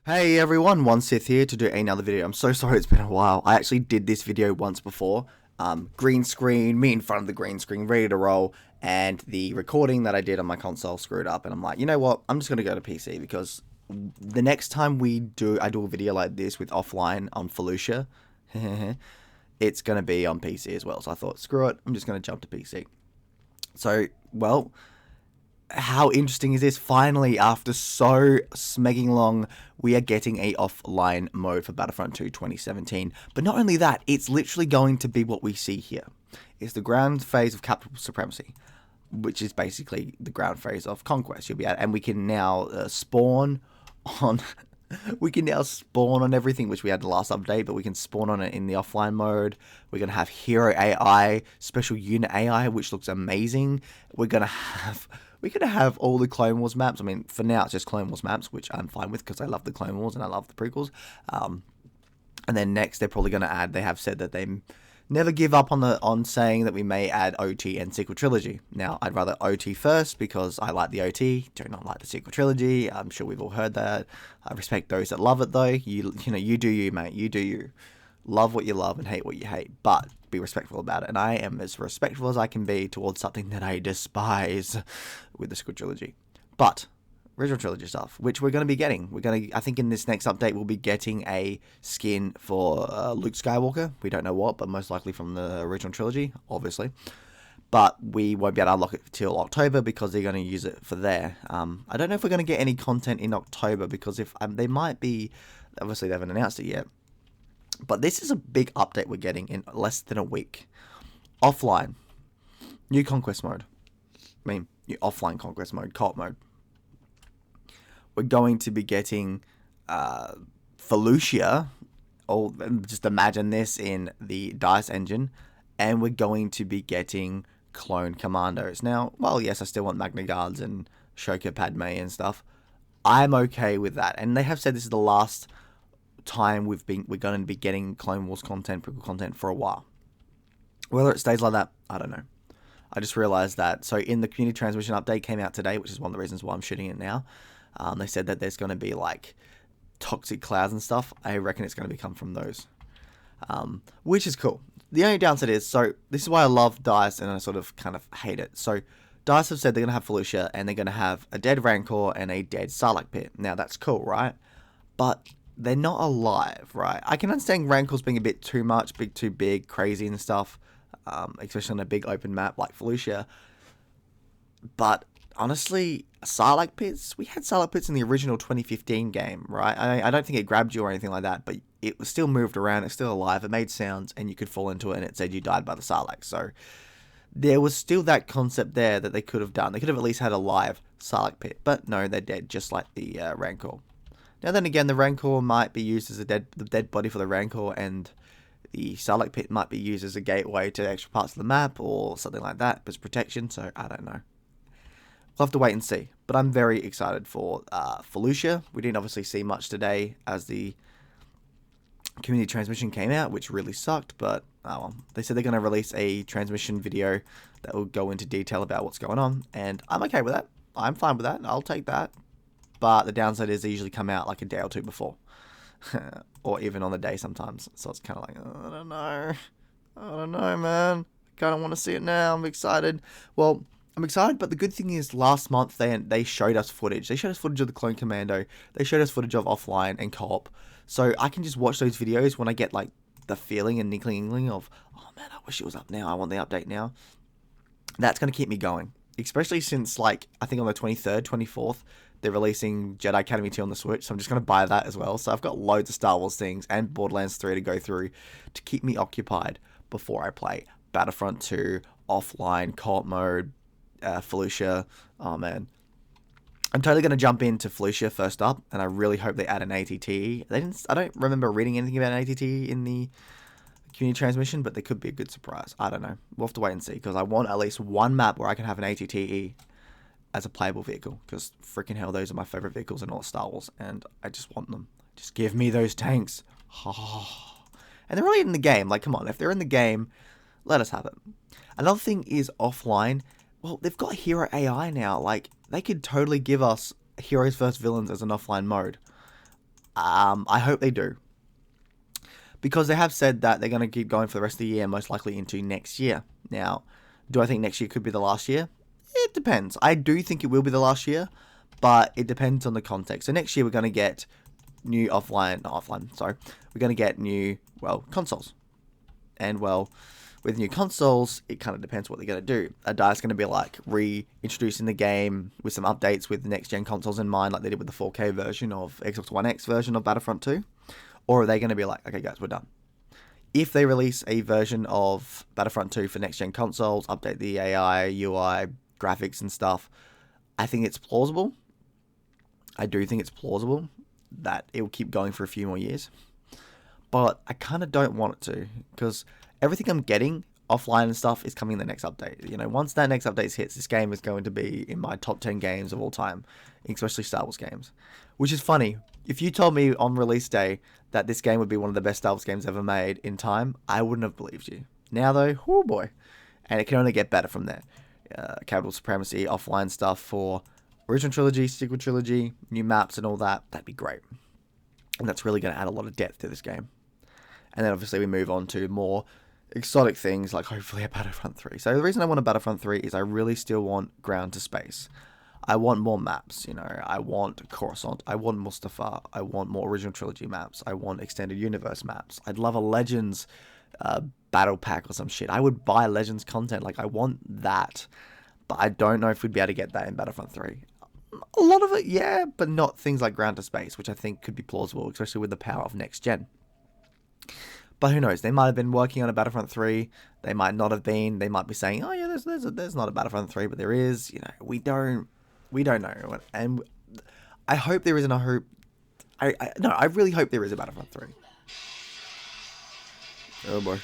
Hey everyone, One Sith here to do another video. I'm so sorry it's been a while. I actually did this video once before. Green screen, me in front of the green screen, ready to roll, and the recording that I did on my console screwed up, and I'm like, you know what, I'm just going to go to PC, because the next time I do a video like this with offline on Felucia, it's going to be on PC as well. So I thought, screw it, I'm just going to jump to PC. So, well, how interesting is this? Finally, after so smegging long, we are getting a offline mode for Battlefront 2 2017. But not only that, it's literally going to be what we see here. It's the ground phase of capital supremacy, which is basically the ground phase of conquest. And we can now spawn on. We can now spawn on everything, which we had the last update, but we can spawn on it in the offline mode. We're going to have hero AI, special unit AI, which looks amazing. We're going to have all the Clone Wars maps. I mean, for now, it's just Clone Wars maps, which I'm fine with because I love the Clone Wars and I love the prequels. And then next, they're probably going to add, they have said that they never give up on saying that we may add OT and sequel trilogy. Now, I'd rather OT first because I like the OT, do not like the sequel trilogy. I'm sure we've all heard that. I respect those that love it, though. You do you, mate. You do you. Love what you love and hate what you hate, but be respectful about it. And I am as respectful as I can be towards something that I despise with the sequel trilogy. But original trilogy stuff, which we're going to be getting. I think in this next update, we'll be getting a skin for Luke Skywalker. We don't know what, but most likely from the original trilogy, obviously. But we won't be able to unlock it till October because they're going to use it for there. I don't know if we're going to get any content in October because if they might be, obviously they haven't announced it yet. But this is a big update we're getting in less than a week. Offline. New conquest mode. New offline conquest mode. Co-op mode. We're going to be getting Felucia. Just imagine this in the DICE engine. And we're going to be getting clone commandos. Now, well, yes, I still want Magna Guards and Shoka Padme and stuff. I'm okay with that. And they have said this is the last time we're going to be getting Clone Wars content, prequel content for a while. Whether it stays like that, I don't know. I just realized that. So in the community transmission update came out today, which is one of the reasons why I'm shooting it now. They said that there's going to be like toxic clouds and stuff. I reckon it's going to come from those, which is cool. The only downside is, so this is why I love DICE and I sort of kind of hate it. So DICE have said they're going to have Felucia and they're going to have a dead Rancor and a dead Sarlacc pit. Now that's cool, right? But they're not alive, right? I can understand Rancors being a bit too much, too big, crazy and stuff, especially on a big open map like Felucia. But honestly, Sarlacc pits, we had Sarlacc pits in the original 2015 game, right? I don't think it grabbed you or anything like that, but it was still moved around, it's still alive, it made sounds, and you could fall into it and it said you died by the Sarlacc. So there was still that concept there that they could have done. They could have at least had a live Sarlacc pit, but no, they're dead, just like the Rancor. Now then again, the Rancor might be used as the dead body for the Rancor, and the Sarlacc pit might be used as a gateway to extra parts of the map or something like that, as protection, so I don't know. We'll have to wait and see, but I'm very excited for Felucia. We didn't obviously see much today as the community transmission came out, which really sucked, but oh well. They said they're going to release a transmission video that will go into detail about what's going on, and I'm okay with that. I'm fine with that. I'll take that. But the downside is they usually come out like a day or two before. Or even on the day sometimes. So it's kind of like, oh, I don't know. I don't know, man. I kind of want to see it now. I'm excited. Well, I'm excited, but the good thing is last month they showed us footage. They showed us footage of the Clone Commando. They showed us footage of offline and co-op. So I can just watch those videos when I get like the feeling and inkling of, oh man, I wish it was up now. I want the update now. That's going to keep me going. Especially since, like, I think on the 23rd, 24th, they're releasing Jedi Academy 2 on the Switch, so I'm just going to buy that as well. So I've got loads of Star Wars things and Borderlands 3 to go through to keep me occupied before I play Battlefront 2, offline, co-op mode, Felucia. Oh, man. I'm totally going to jump into Felucia first up, and I really hope they add an ATT. I don't remember reading anything about an ATT in the community transmission, but they could be a good surprise. I don't know. We'll have to wait and see, because I want at least one map where I can have an ATTE as a playable vehicle, because freaking hell, those are my favorite vehicles in all Star Wars, and I just want them. Just give me those tanks. And they're already in the game. Like, come on, if they're in the game, let us have it. Another thing is offline. Well, they've got hero AI now. Like, they could totally give us heroes versus villains as an offline mode. I hope they do. Because they have said that they're going to keep going for the rest of the year, most likely into next year. Now, do I think next year could be the last year? It depends. I do think it will be the last year, but it depends on the context. So next year we're going to get new we're going to get new, consoles. And, with new consoles, it kind of depends what they're going to do. A DICE going to be like reintroducing the game with some updates with the next-gen consoles in mind, like they did with the 4K version of Xbox One X version of Battlefront 2? Or are they going to be like, okay guys, we're done? If they release a version of Battlefront 2 for next-gen consoles, update the AI, UI, graphics and stuff, I think it's plausible. I do think it's plausible that it will keep going for a few more years. But I kind of don't want it to, because everything I'm getting offline and stuff is coming in the next update. Once that next update hits, this game is going to be in my top 10 games of all time, especially Star Wars games. Which is funny. If you told me on release day that this game would be one of the best Star Wars games ever made in time, I wouldn't have believed you. Now though, oh boy. And it can only get better from there. Capital Supremacy, offline stuff for original trilogy, sequel trilogy, new maps and all that, that'd be great. And that's really going to add a lot of depth to this game. And then obviously we move on to more exotic things like hopefully a Battlefront 3. So the reason I want a Battlefront 3 is I really still want ground to space. I want more maps, I want Coruscant, I want Mustafar, I want more original trilogy maps, I want extended universe maps. I'd love a Legends battle pack or some shit. I would buy Legends content, I want that. But I don't know if we'd be able to get that in Battlefront 3. A lot of it, yeah, but not things like ground to space, which I think could be plausible, especially with the power of next gen. But who knows? They might have been working on a Battlefront 3. They might not have been. They might be saying, "Oh yeah, there's not a Battlefront 3, but there is." We don't know. And I hope there isn't a hope. I really hope there is a Battlefront 3. Oh boy.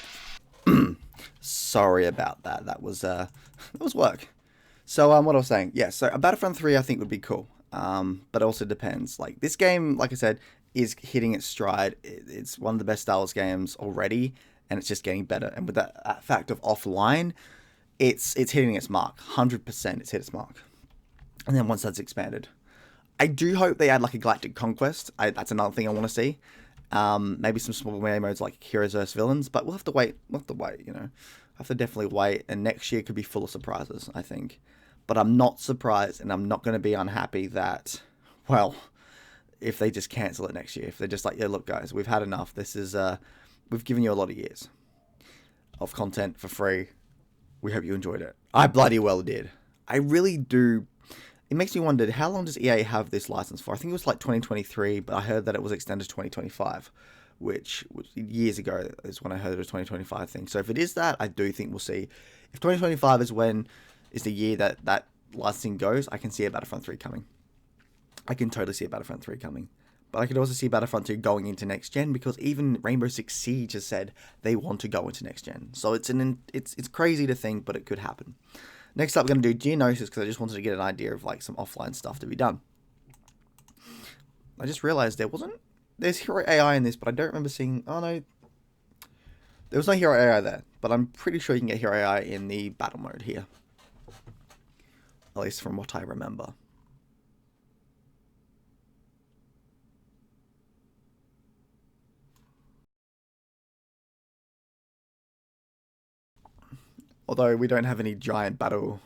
Sorry about that. That was work. So what I was saying, yeah. So a Battlefront 3 I think would be cool. But it also depends. This game, like I said, is hitting its stride. It's one of the best Star Wars games already, and it's just getting better. And with that fact of offline, it's hitting its mark. 100% it's hit its mark. And then once that's expanded, I do hope they add a Galactic Conquest. That's another thing I want to see. Maybe some small modes like Heroes vs Villains, but we'll have to wait. Have to definitely wait. And next year could be full of surprises, I think. But I'm not surprised, and I'm not going to be unhappy that, if they just cancel it next year. If they're just like, yeah, look guys, we've had enough. This is, we've given you a lot of years of content for free. We hope you enjoyed it. I bloody well did. I really do. It makes me wonder, how long does EA have this license for? I think it was 2023, but I heard that it was extended to 2025, which was years ago is when I heard it was 2025 thing. So if it is that, I do think we'll see. If 2025 is the year that licensing goes, I can see a Battlefront 3 coming. I can totally see a Battlefront 3 coming. But I could also see Battlefront 2 going into next gen, because even Rainbow Six Siege has said they want to go into next gen. So it's crazy to think, but it could happen. Next up, we're going to do Geonosis, because I just wanted to get an idea of some offline stuff to be done. I just realized there's hero AI in this, but I don't remember seeing, oh no, there was no hero AI there, but I'm pretty sure you can get hero AI in the battle mode here. At least from what I remember. Although we don't have any giant battle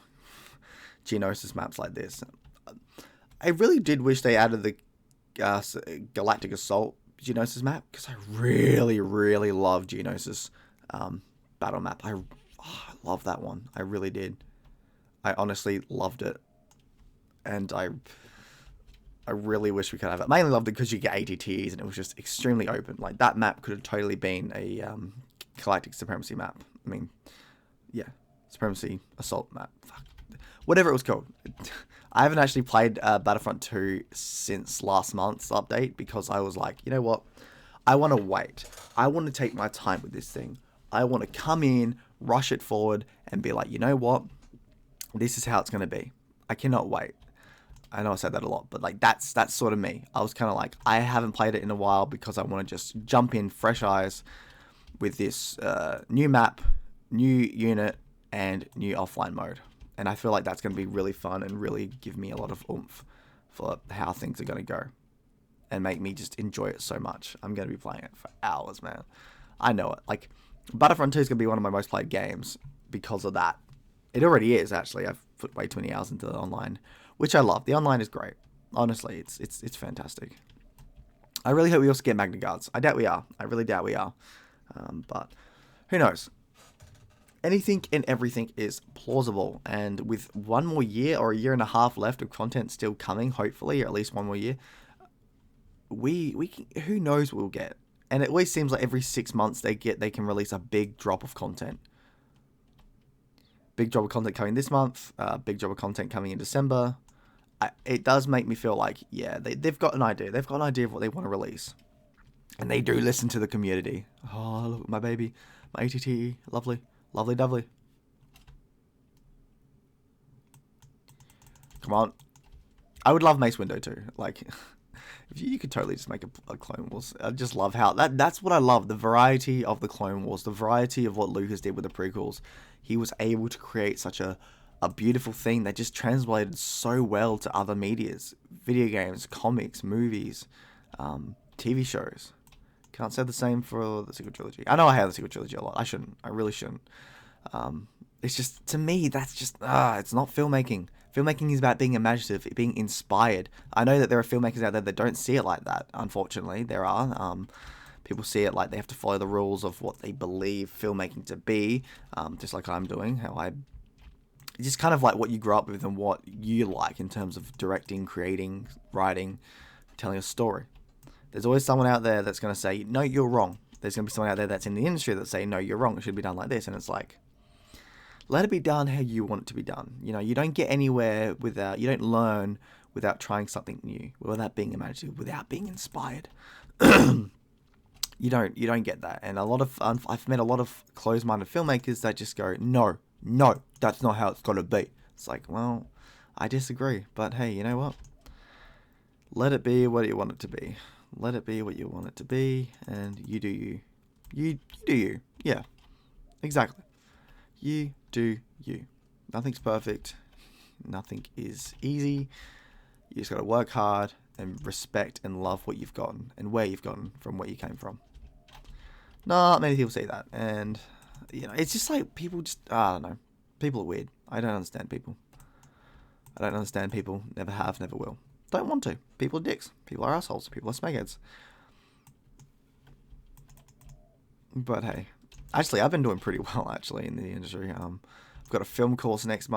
Geonosis maps like this. I really did wish they added the Galactic Assault Geonosis map, because I really, really love Geonosis battle map. I love that one. I really did. I honestly loved it. And I really wish we could have it. I mainly loved it because you get ATTs and it was just extremely open. That map could have totally been a Galactic Supremacy map. I mean, yeah, Supremacy Assault map. Fuck. Whatever it was called. I haven't actually played Battlefront 2 since last month's update, because I was like, you know what? I want to wait. I want to take my time with this thing. I want to come in, rush it forward, and be like, you know what? This is how it's going to be. I cannot wait. I know I said that a lot, but that's sort of me. I was kind of like, I haven't played it in a while because I want to just jump in fresh eyes with this new map, new unit, and new offline mode. And I feel like that's going to be really fun and really give me a lot of oomph for how things are going to go. And make me just enjoy it so much. I'm going to be playing it for hours, man. I know it. Like, Battlefront 2 is going to be one of my most played games because of that. It already is, actually. I've put way too many hours into the online, which I love. The online is great. Honestly, it's fantastic. I really hope we also get Magna Guards. I doubt we are. I really doubt we are. But who knows? Anything and everything is plausible. And with one more year or a year and a half left of content still coming, hopefully, or at least one more year, we can, who knows what we'll get. And it always seems like every 6 months they can release a big drop of content. Big drop of content coming this month. Big drop of content coming in December. It does make me feel like, yeah, they've got an idea. They've got an idea of what they want to release. And they do listen to the community. Oh, look at my baby. My ATT. Lovely. Lovely dovely. Come on. I would love Mace Windu too. Like, if you could totally just make a Clone Wars. I just love how... That's what I love. The variety of the Clone Wars. The variety of what Lucas did with the prequels. He was able to create such a beautiful thing that just translated so well to other medias. Video games, comics, movies, TV shows. Can't say the same for the sequel trilogy. I know I hate the sequel trilogy a lot. I shouldn't. I really shouldn't. It's just, to me, that's just, it's not filmmaking. Filmmaking is about being imaginative, being inspired. I know that there are filmmakers out there that don't see it like that, unfortunately. There are. People see it like they have to follow the rules of what they believe filmmaking to be, just like I'm doing. It's just kind of like what you grew up with and what you like in terms of directing, creating, writing, telling a story. There's always someone out there that's going to say, no, you're wrong. There's going to be someone out there that's in the industry that say, no, you're wrong. It should be done like this. And it's like, let it be done how you want it to be done. You know, you don't get anywhere you don't learn without trying something new, without being imaginative, without being inspired. You don't get that. And I've met a lot of closed-minded filmmakers that just go, no, that's not how it's got to be. It's like, well, I disagree. But hey, you know what? Let it be what you want it to be. Let it be what you want it to be, and you do you. You do you. Yeah, exactly. You do you. Nothing's perfect. Nothing is easy. You just got to work hard and respect and love what you've gotten and where you've gotten from where you came from. Not many people say that, and you know, it's just like people just, I don't know. People are weird. I don't understand people. Never have, never will. Don't want to. People are dicks. People are assholes. People are smegheads. But hey, actually, I've been doing pretty well actually in the industry. I've got a film course next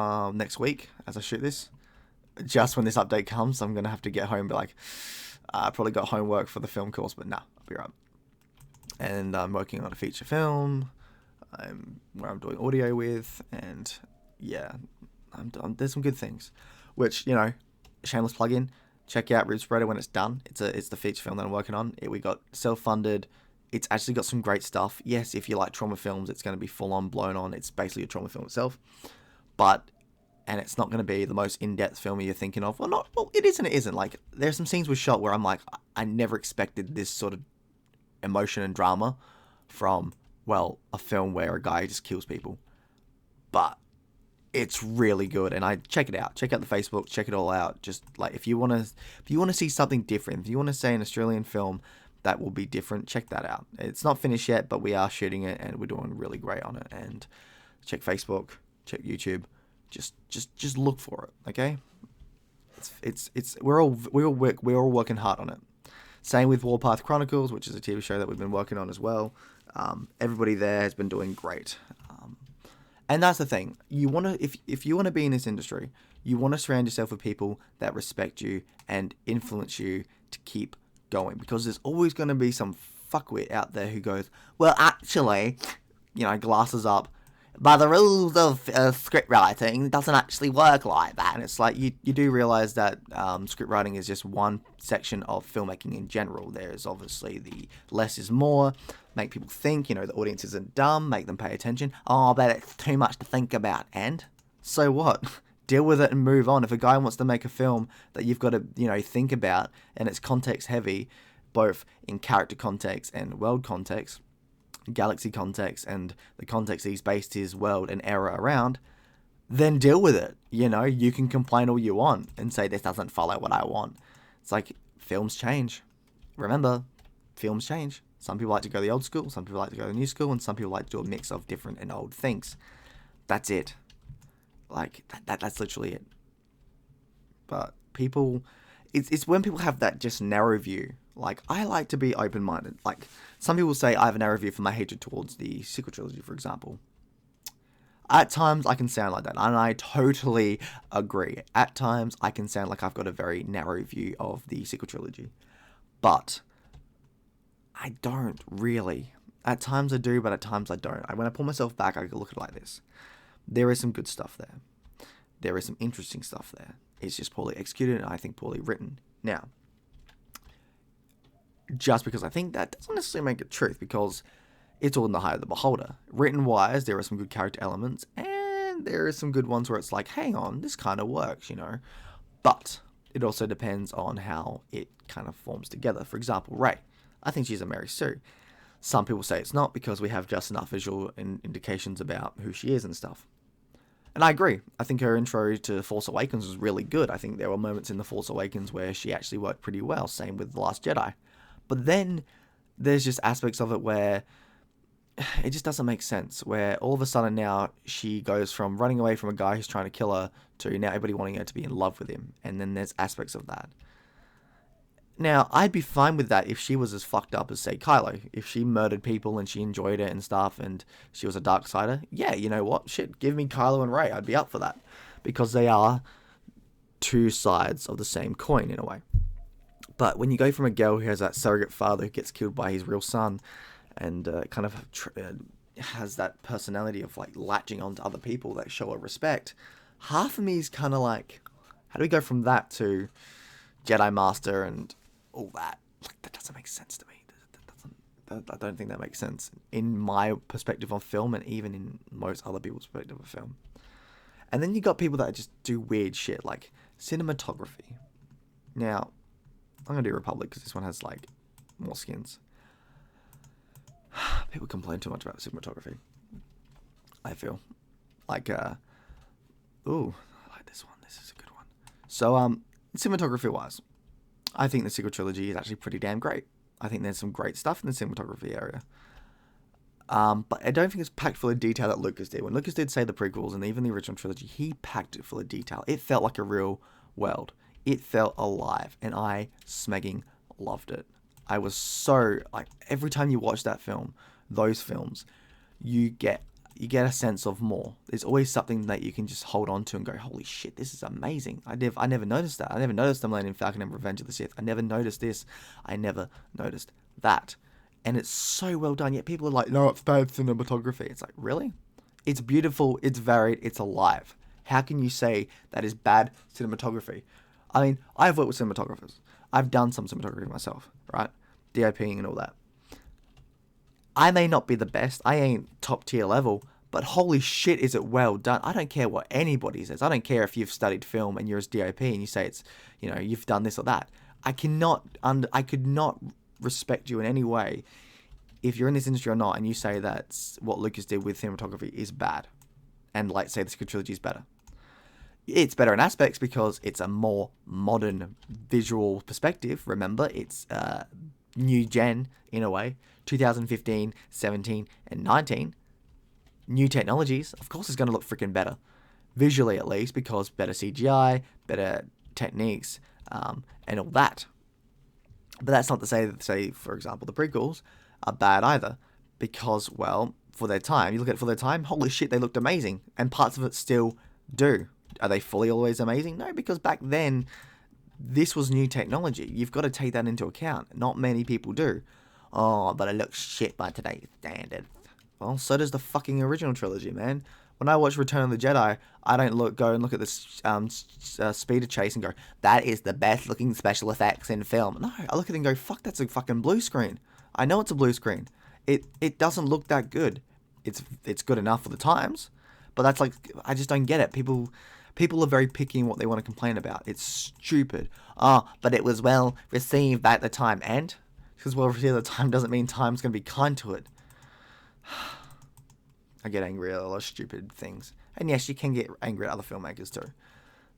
week as I shoot this. Just when this update comes, I'm gonna have to get home and be like, I probably got homework for the film course, but nah, I'll be right. And I'm working on a feature film. Where I'm doing audio with, and yeah, there's some good things. Which, you know, shameless plug-in. Check out Rib Spreader when it's done. It's the feature film that I'm working on. We got self-funded. It's actually got some great stuff. Yes, if you like trauma films, it's going to be full-on, blown on. It's basically a trauma film itself. And it's not going to be the most in-depth film you're thinking of. Well, it is and it isn't. Like, there's some scenes we shot where I'm like, I never expected this sort of emotion and drama from, well, a film where a guy just kills people. But it's really good, and I check it out. Check out the Facebook, check it all out. Just like if you want to see something different, if you want to say an Australian film that will be different, check that out. It's not finished yet, but we are shooting it, and we're doing really great on it. And check Facebook, check YouTube. Just look for it, okay? We're all working hard on it. Same with Warpath Chronicles, which is a TV show that we've been working on as well. Everybody there has been doing great. And that's the thing. If you want to be in this industry, you want to surround yourself with people that respect you and influence you to keep going. Because there's always going to be some fuckwit out there who goes, well, actually, you know, glasses up, by the rules of script writing, it doesn't actually work like that. And it's like, you do realize that script writing is just one section of filmmaking in general. There's obviously the less is more. Make people think, you know, the audience isn't dumb, make them pay attention. Oh, but it's too much to think about. And so what? Deal with it and move on. If a guy wants to make a film that you've got to, you know, think about, and it's context heavy, both in character context and world context, galaxy context, and the context he's based his world and era around, then deal with it. You know, you can complain all you want and say this doesn't follow what I want. It's like, films change. Remember, films change. Some people like to go to the old school, some people like to go to the new school, and some people like to do a mix of different and old things. That's it. Like, that's literally it. But people, it's when people have that just narrow view. Like, I like to be open-minded. Like, some people say I have a narrow view for my hatred towards the sequel trilogy, for example. At times, I can sound like that, and I totally agree. At times, I can sound like I've got a very narrow view of the sequel trilogy. But I don't really. At times I do, but at times I don't. When I pull myself back, I look at it like this. There is some good stuff there. There is some interesting stuff there. It's just poorly executed and I think poorly written. Now, just because I think that doesn't necessarily make it truth, because it's all in the eye of the beholder. Written-wise, there are some good character elements, and there are some good ones where it's like, hang on, this kind of works, you know. But it also depends on how it kind of forms together. For example, Rey. I think she's a Mary Sue. Some people say it's not because we have just enough visual indications about who she is and stuff. And I agree. I think her intro to Force Awakens was really good. I think there were moments in The Force Awakens where she actually worked pretty well. Same with The Last Jedi. But then there's just aspects of it where it just doesn't make sense. Where all of a sudden now she goes from running away from a guy who's trying to kill her to now everybody wanting her to be in love with him. And then there's aspects of that. Now, I'd be fine with that if she was as fucked up as, say, Kylo. If she murdered people and she enjoyed it and stuff and she was a Darksider, yeah, you know what? Shit, give me Kylo and Rey. I'd be up for that. Because they are two sides of the same coin, in a way. But when you go from a girl who has that surrogate father who gets killed by his real son and kind of has that personality of, like, latching onto other people that show her respect, half of me is kind of like, how do we go from that to Jedi Master and all that? Like, that doesn't make sense to me. I don't think that makes sense in my perspective of film, and even in most other people's perspective of film. And then you got people that just do weird shit like cinematography. Now, I'm gonna do Republic because this one has like more skins. People complain too much about cinematography, I feel. Like, ooh, I like this one. This is a good one. So, cinematography wise, I think the sequel trilogy is actually pretty damn great. I think there's some great stuff in the cinematography area. But I don't think it's packed full of detail that Lucas did. When Lucas did, say, the prequels and even the original trilogy, he packed it full of detail. It felt like a real world. It felt alive, and I smegging loved it. I was so, like, every time you watch that film, those films, you get a sense of more. There's always something that you can just hold on to and go, holy shit, this is amazing. I never noticed that. I never noticed them laying in Falcon and Revenge of the Sith. I never noticed this. I never noticed that. And it's so well done, yet people are like, no, it's bad cinematography. It's like, really? It's beautiful, it's varied, it's alive. How can you say that is bad cinematography? I mean, I've worked with cinematographers. I've done some cinematography myself, right? DOPing and all that. I may not be the best. I ain't top tier level, but holy shit, is it well done. I don't care what anybody says. I don't care if you've studied film and you're a DOP and you say it's, you know, you've done this or that. I could not respect you in any way if you're in this industry or not, and you say that what Lucas did with cinematography is bad, and like say the sequel trilogy is better. It's better in aspects because it's a more modern visual perspective. Remember, it's new gen in a way. 2015, 17, and 19. New technologies. Of course, it's going to look freaking better. Visually, at least, because better CGI, better techniques, and all that. But that's not to say that, say, for example, the prequels are bad either. Because, well, for their time, you look at it for their time, holy shit, they looked amazing. And parts of it still do. Are they fully always amazing? No, because back then, this was new technology. You've got to take that into account. Not many people do. Oh, but it looks shit by today's standards. Well, so does the fucking original trilogy, man. When I watch Return of the Jedi, I don't go and look at this speeder chase and go, that is the best looking special effects in film. No, I look at it and go, fuck, that's a fucking blue screen. I know it's a blue screen. It doesn't look that good. It's good enough for the times, but that's like, I just don't get it. People are very picky in what they want to complain about. It's stupid. Oh, but it was well received at the time. And? Because well received at the time doesn't mean time's going to be kind to it. I get angry at a lot of stupid things. And yes, you can get angry at other filmmakers too.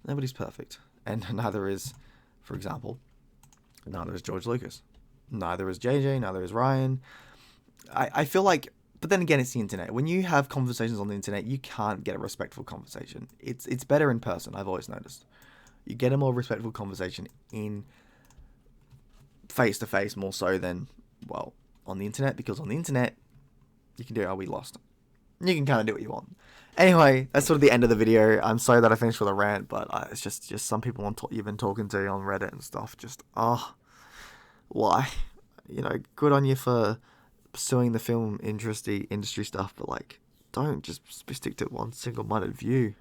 Nobody's perfect. And neither is, for example, neither is George Lucas. Neither is JJ, neither is Ryan. I feel like, but then again, it's the internet. When you have conversations on the internet, you can't get a respectful conversation. It's better in person, I've always noticed. You get a more respectful conversation in face-to-face more so than, well, on the internet, because on the internet, you can do, oh, we lost. You can kind of do what you want. Anyway, that's sort of the end of the video. I'm sorry that I finished with a rant, but it's just some people you've been talking to on Reddit and stuff. Just, why? You know, good on you for pursuing the film industry stuff, but like, don't just stick to one single-minded view.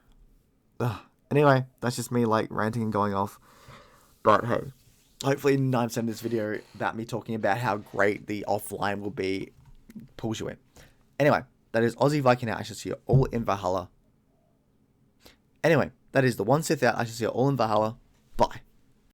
Anyway, that's just me like ranting and going off. But hey, hopefully 9% of this video about me talking about how great the offline will be pulls you in. Anyway, that is Aussie Viking out. I should see you all in Valhalla. Anyway, that is the one Sith out. I should see you all in Valhalla.